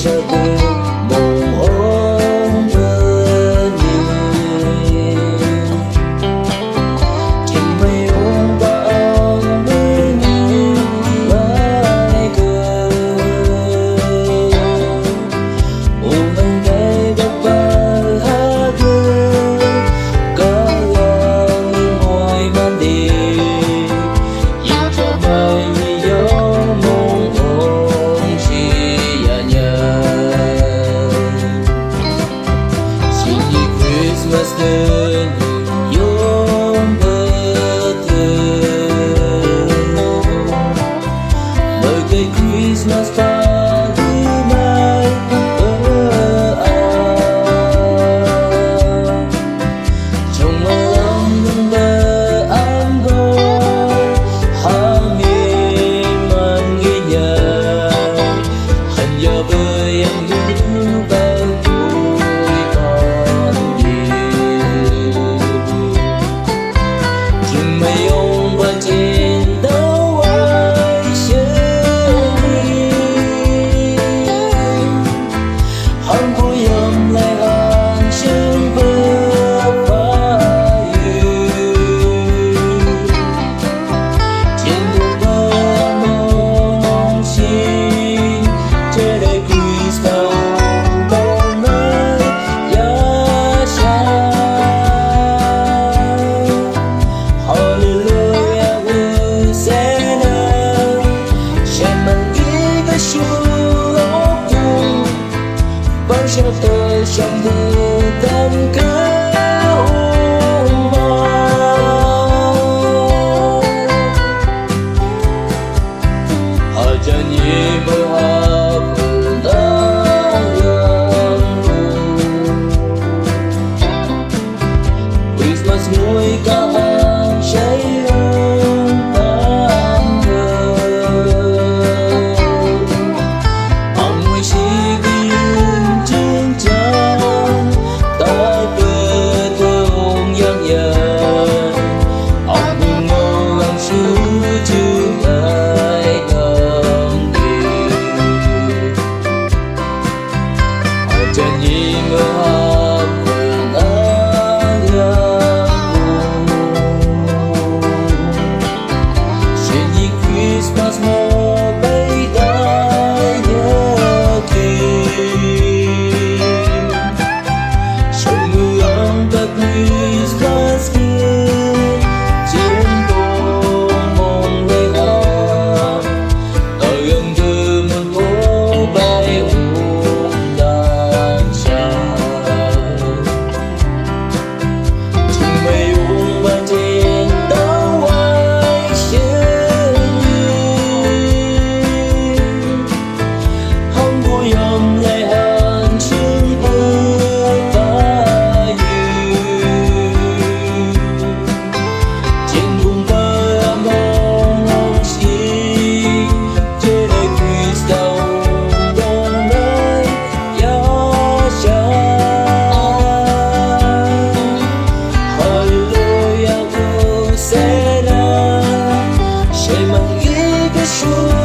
cho tôi một hôm mưa nhìn trên mây ôm bão mây nhìn mãi cười ôm anh đây góc bờ hát đưa có lòng ngồi ban đêm yêu cho mai vì gió mong ôm chỉ Christmas đến yom birthday Christmas pagi mai trong malam beranggur kami mengingat hanya bayang-bayang mây ôm qua trên đâu ai sớm hân vui ôm lại hàng chân bước vai trên đường mơ mong xin trên đời Christmas bao nơi giá xa Hallelujah Hosanna Xem bằng ý cái chúa cùng bao cho tôi trong mưa đêm cao họ cho nhị mơ hợp Christmas ngôi ca hàng cháy hương tan thơ ông ngôi chỉ ghiên trên trán ta bơ thơ ông giang dần ông buông ngô găng chú chưa ai đồng kỳ họ cho nhị mơ hợp Christmas mơ bay đã nhớ kìm trong mưa ấm ta Christmas kia trên phố mong lấy hoa ở gần từ một phố bay ôm đàn tràn trong mây ôm ban trên đâu ai ôm lại hàng chân bước vai trên vùng bờ mong xin trên đời Christmas đông nơi giá tràn Hallelujah Hosanna xem bằng ý cái chúa